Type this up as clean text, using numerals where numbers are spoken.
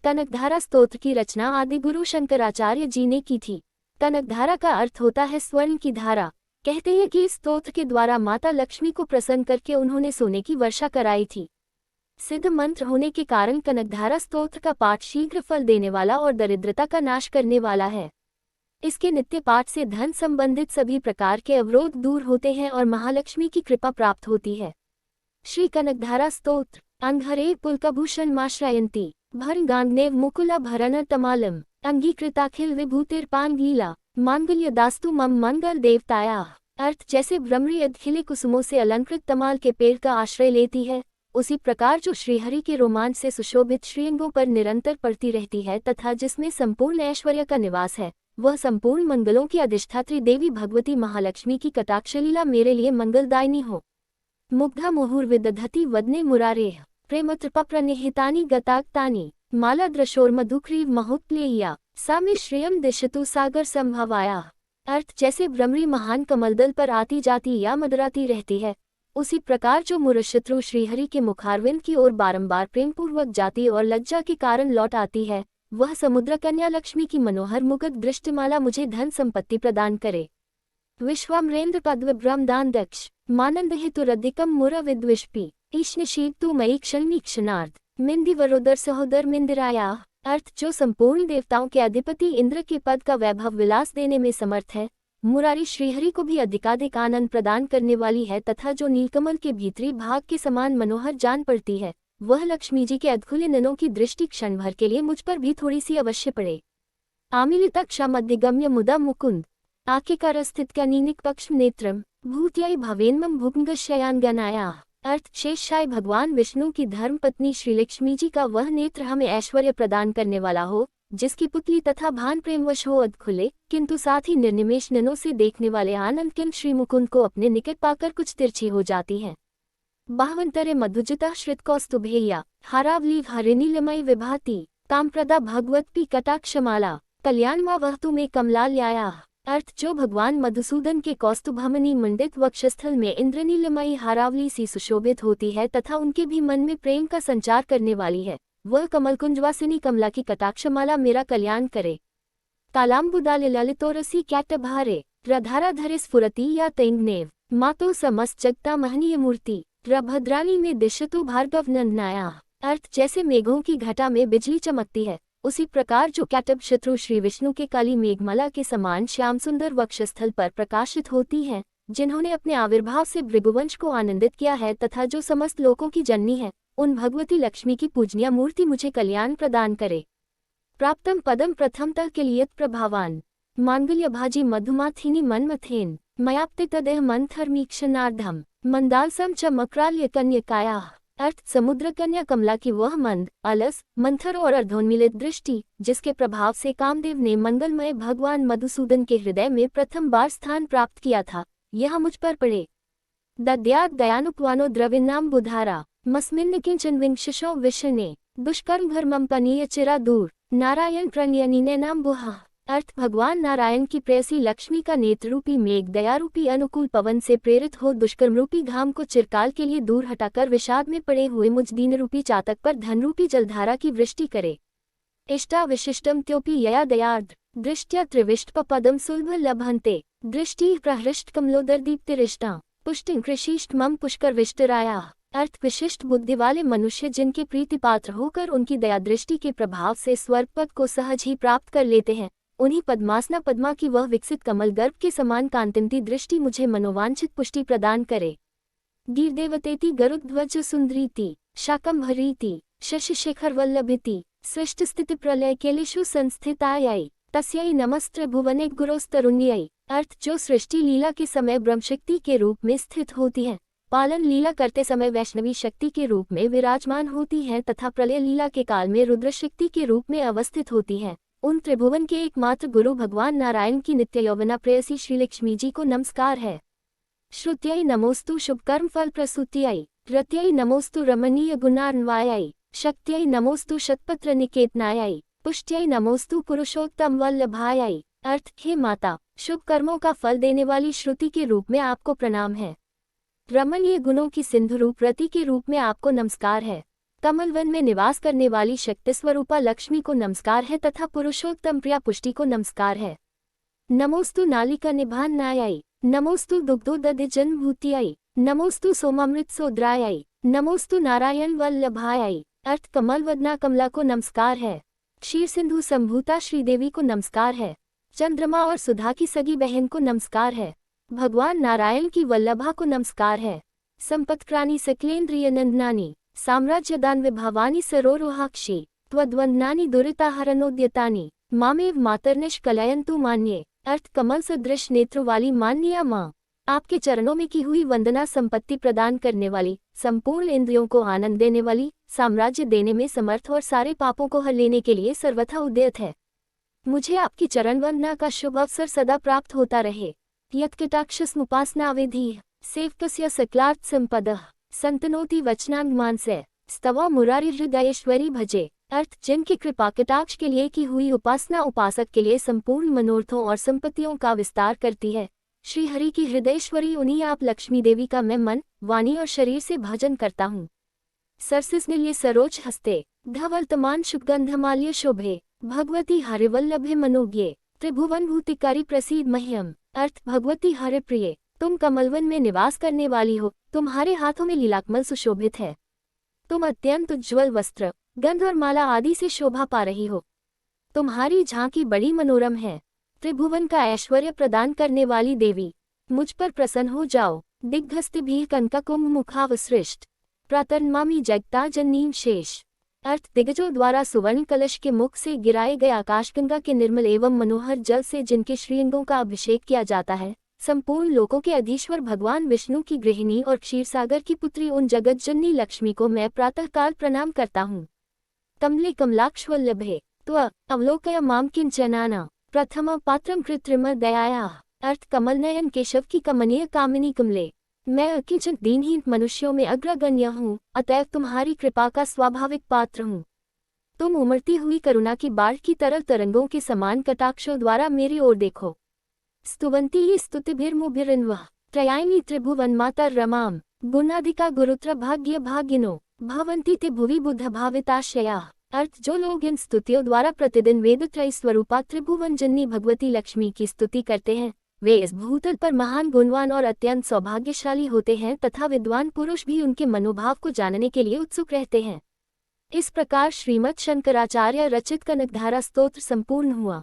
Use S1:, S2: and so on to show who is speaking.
S1: कनकधारा स्तोत्र की रचना आदि गुरु शंकराचार्य जी ने की थी। कनकधारा का अर्थ होता है स्वर्ण की धारा। कहते हैं कि इस स्तोत्र के द्वारा माता लक्ष्मी को प्रसन्न करके उन्होंने सोने की वर्षा कराई थी। सिद्ध मंत्र होने के कारण कनकधारा स्तोत्र का पाठ शीघ्र फल देने वाला और दरिद्रता का नाश करने वाला है। इसके नित्य पाठ से धन संबंधित सभी प्रकार के अवरोध दूर होते हैं और महालक्ष्मी की कृपा प्राप्त होती है। श्री कनकधारा स्तोत्र। अंघरे पुलकभूषण माश्रयन्ती भरगांग्नेव मुकुला भरण तमालम अंगीकृताखिल विभूतिर्पांगीला मांगल्य दास्तु मम मंगल देवताया। अर्थ जैसे भ्रमरी खिले कुसुमों से अलंकृत तमाल के पेड़ का आश्रय लेती है, उसी प्रकार जो श्रीहरि के रोमांच से सुशोभित श्रीअंगों पर निरंतर पड़ती रहती है तथा जिसमें संपूर्ण ऐश्वर्य का निवास है, वह संपूर्ण मंगलों की अधिष्ठात्री देवी भगवती महालक्ष्मी की कटाक्षलीला मेरे लिए मंगलदायिनी हो। मुग्धा मुहुर्विदधति वदने मुरारेह प्रेमत्रपप्रनिहितानि गताक्तानि माला द्रशोर्मधुक्रीव महोत्प्लेया सा मे श्रियम दिशतु सागर संभवाया। अर्थ जैसे भ्रमरी महान कमलदल पर आती जाती या मदराती रहती है, उसी प्रकार जो मुरशत्रु श्रीहरि के मुखारविंद की ओर बारंबार प्रेमपूर्वक जाती और लज्जा के कारण लौट आती है, वह समुद्र कन्या लक्ष्मी की मनोहर मुगध दृष्टिमाला मुझे धन संपत्ति प्रदान करे। विश्वामरेन्द्र पद्म दान दक्ष मानंद हेतुरधिकम मुरा विद्विष्पि ईष्णशीव तु मयि क्षणी क्षणार्ध मिंदिवरोदर सहोदर मिंदिराया। अर्थ जो संपूर्ण देवताओं के अधिपति इंद्र के पद का वैभव विलास देने में समर्थ है, मुरारी श्रीहरि को भी अधिकाधिक आनंद प्रदान करने वाली है तथा जो नीलकमल के भीतरी भाग के समान मनोहर जान पड़ती है, वह लक्ष्मी जी के अधखुले नयनों की दृष्टि क्षण भर के लिए मुझ पर भी थोड़ी सी अवश्य पड़े। आमिलिता क्षमद्यगम्य मुदा मुकुंद आकेकार स्थित कनीनिक पक्ष नेत्रम भूत्याई भवेन्मम भुग्नशयानगनाया। अर्थ शेषशायी भगवान विष्णु की धर्मपत्नी श्रीलक्ष्मी जी का वह नेत्र हमें ऐश्वर्य प्रदान करने वाला हो, जिसकी पुतली तथा भान प्रेमवश हो अधखुले किंतु साथ ही निर्निमेष नयनों से देखने वाले आनंद किन श्री मुकुंद को अपने निकट पाकर कुछ तिरछी हो जाती हैं। बाहवंतरे मधुजिता श्रित कौस्तुभेया हारावली हरिनीलमयी विभाति कामप्रदा भगवती कटाक्षमाला कल्याणमा वह तुम्हें कमलालयाया। अर्थ जो भगवान मधुसूदन के कौस्तुभमणि मंडित वक्षस्थल में इंद्रनीलमयी हारावली सी सुशोभित होती है तथा उनके भी मन में प्रेम का संचार करने वाली है, वह कमलकुंजवासिनी कमला की कटाक्षमाला मेरा कल्याण करे। तालाम्बुदाले ललितोरसी कैटभारे रधाराधरे स्फुरति या तैंग्नेव मातो समस्त जगता महनीय मूर्ति रभद्राणी में दिशतु भार्गव नंदनाया। अर्थ जैसे मेघों की घटा में बिजली चमकती है, उसी प्रकार जो कैटभ शत्रु श्री विष्णु के काली मेघमाला के समान श्याम सुंदर वक्षस्थल पर प्रकाशित होती हैं, जिन्होंने अपने आविर्भाव से भृगुवंश को आनंदित किया है तथा जो समस्त लोकों की जननी है, उन भगवती लक्ष्मी की पूजनीय मूर्ति मुझे कल्याण प्रदान करे। प्राप्तम पदम प्रथमतः के लिए प्रभावान मांगल्य भाजी मधुमाथिनी मनमथेन मयाप्ते तदेह मंथर्मीक्षणार्धम मंदालसम च मक्राल्य कन्यकाया। अर्थ समुद्र कन्या कमला की वह मंद अलस मंथर और अर्धोन्मिलित दृष्टि, जिसके प्रभाव से कामदेव ने मंगलमय भगवान मधुसूदन के हृदय में प्रथम बार स्थान प्राप्त किया था, यह मुझ पर पड़े। दद्यात् दयानुपवानो द्रविन्नाम बुधारा मस्मिन् किंचन विंशशो विषणे दुष्कर्म धर्मम पनीय चिरा दूर नारायण प्रणयनीने नाम बुहा। अर्थ भगवान नारायण की प्रेयसी लक्ष्मी का नेत्ररूपी मेघ दयारूपी अनुकूल पवन से प्रेरित हो दुष्कर्म रूपी घाम को चिरकाल के लिए दूर हटाकर विषाद में पड़े हुए मुझ दीन रूपी चातक पर धनरूपी जलधारा की वृष्टि करे। इष्टा विशिष्टम त्योपि यया दयार्द्र दृष्टया त्रिविष्ट पदम सुलभ लभन्ते दृष्टि प्रहृष्ट कमलोदर दीप्तिरिष्टा पुष्टिं कृषिष्ट मम पुष्कर विष्टराया। अर्थ विशिष्ट बुद्धि वाले मनुष्य जिनके प्रीति पात्र होकर उनकी दया दृष्टि के प्रभाव से स्वर्ग पद को सहज ही प्राप्त कर लेते हैं, उन्हीं पद्मासना पद्मा की वह विकसित कमल गर्भ के समान कांतिमती दृष्टि मुझे मनोवांछित पुष्टि प्रदान करे। गीर्देवतेति गरुध्वज सुंदरीति शाकंभरीति शशिशेखर वल्लभिति सृष्ट स्थिति प्रलय केलिषु संस्थितायै तस्यै नमस्त्र भुवने गुरोस्तरुण्यै। अर्थ जो सृष्टि लीला के समय ब्रह्मशक्ति के रूप में स्थित होती है, पालन लीला करते समय वैष्णवी शक्ति के रूप में विराजमान होती है तथा प्रलय लीला के काल में रुद्र शक्ति के रूप में अवस्थित होती है, उन त्रिभुवन के एकमात्र गुरु भगवान नारायण की नित्य यौवना प्रेयसी श्रीलक्ष्मी जी को नमस्कार है। श्रुत्यै नमोस्तु शुभकर्म फल प्रसूत्यै रत्यै नमोस्तु रमणीय गुणान्वायै शक्त्यै नमोस्तु शतपत्र निकेतनायै पुष्ट्यै नमोस्तु पुरुषोत्तम वल्लभायै। अर्थ हे माता, शुभ कर्मों का फल देने वाली श्रुति के रूप में आपको प्रणाम है। रमणीय गुणों की सिंधु रूप रति के रूप में आपको नमस्कार है। कमलवन में निवास करने वाली शक्ति स्वरूपा लक्ष्मी को नमस्कार है तथा पुरुषोत्तम प्रिया पुष्टि को नमस्कार है। नमोस्तु नालिका निभान्नायै, नमोस्तु दुग्धोदधिजन्मभूत्यै, नमोस्तु सोमामृत सोद्रायै, नमोस्तु नारायण वल्लभायै। अर्थ कमलवदना कमला को नमस्कार है। क्षीर सिंधु संभूता श्रीदेवी को नमस्कार है। चंद्रमा और सुधा की सगी बहन को नमस्कार है। भगवान नारायण की वल्लभा को नमस्कार है। संपत्क्रानी सकलेन्द्रिय नंदनानी, साम्राज्यदान विभावानी सरोरुहाक्षी, त्वद्वंदनानी दुरिताहरणोद्यतानी, मामेव मातर्निष्कलयन्तु मान्ये। अर्थ कमल सदृश नेत्रों वाली मान्या माँ, आपके चरणों में की हुई वंदना संपत्ति प्रदान करने वाली, संपूर्ण इंद्रियों को आनंद देने वाली, साम्राज्य देने में समर्थ और सारे पापों को हर लेने के लिए सर्वथा उद्यत है। मुझे आपकी चरण वंदना का शुभ अवसर सदा प्राप्त होता रहे। यत्कटाक्षस्मुपासना विधि सेवकस्य सकलार्थ संपदः संतनोति वचनांगमानसे स्तवा मुरारी हृदयेश्वरी भजे। अर्थ जिनकी कृपा कटाक्ष के लिए की हुई उपासना उपासक के लिए संपूर्ण मनोरथों और संपत्तियों का विस्तार करती है। श्री हरि की हृदयेश्वरी उन्हीं आप लक्ष्मी देवी का मैं मन, वाणी और शरीर से भजन करता हूँ। सरसिस्निल्य सरोज हस्ते धवलतमान शुभगंधमाल्य शोभे, भगवती हरिवल्लभे मनोज्ञे, त्रिभुवन भूतिकारी प्रसीद मह्यम। अर्थ भगवती हरि प्रिय, तुम कमलवन में निवास करने वाली हो, तुम्हारे हाथों में लीलाकमल सुशोभित है। तुम अत्यंत उज्ज्वल वस्त्र, गंध और माला आदि से शोभा पा रही हो। तुम्हारी झांकी बड़ी मनोरम है। त्रिभुवन का ऐश्वर्य प्रदान करने वाली देवी, मुझ पर प्रसन्न हो जाओ। दिग्धस्तिभिः कनककुंभ मुखावसृष्ट प्रातर्नमामि जगता जननीम शेष। अर्थ दिग्गजों द्वारा सुवर्ण कलश के मुख से गिराए गए आकाशगंगा के निर्मल एवं मनोहर जल से जिनके श्रीअंगों का अभिषेक किया जाता है, संपूर्ण लोकों के अधीश्वर भगवान विष्णु की गृहिणी और क्षीरसागर की पुत्री उन जगत जननी लक्ष्मी को मैं प्रातःकाल प्रणाम करता हूँ। कमले कमलाक्षवल्लभे त्व अवलोकय माम किंचनाना प्रथम पात्रम कृत्रिम दयायाः। अर्थ कमल नयन केशव की कमनीय कामिनी कमले, मैं अकिंचन दीनहीन मनुष्यों में अग्रगण्य हूँ, अतएव तुम्हारी कृपा का स्वाभाविक पात्र हूँ। तुम उमड़ती हुई करुणा की बाढ़ की तरल तरंगों के समान कटाक्षों द्वारा मेरी ओर देखो। स्तुवन्ती ये स्तुतिभिर्मुभिरिन्वः त्रयाइनी त्रिभुवन माता रमाम, गुणाधिका गुरुत्र भाग्य भागिनो भवन्ति ते भुवि बुद्ध भाविताशयाः। अर्थ जो लोग इन स्तुतियों द्वारा प्रतिदिन वेदत्रयी स्वरूपा त्रिभुवन जननी भगवती लक्ष्मी की स्तुति करते हैं, वे इस भूतल पर महान गुणवान और अत्यंत सौभाग्यशाली होते हैं तथा विद्वान पुरुष भी उनके मनोभाव को जानने के लिए उत्सुक रहते हैं। इस प्रकार श्रीमद् शंकराचार्य रचित कनकधारा स्तोत्र संपूर्ण हुआ।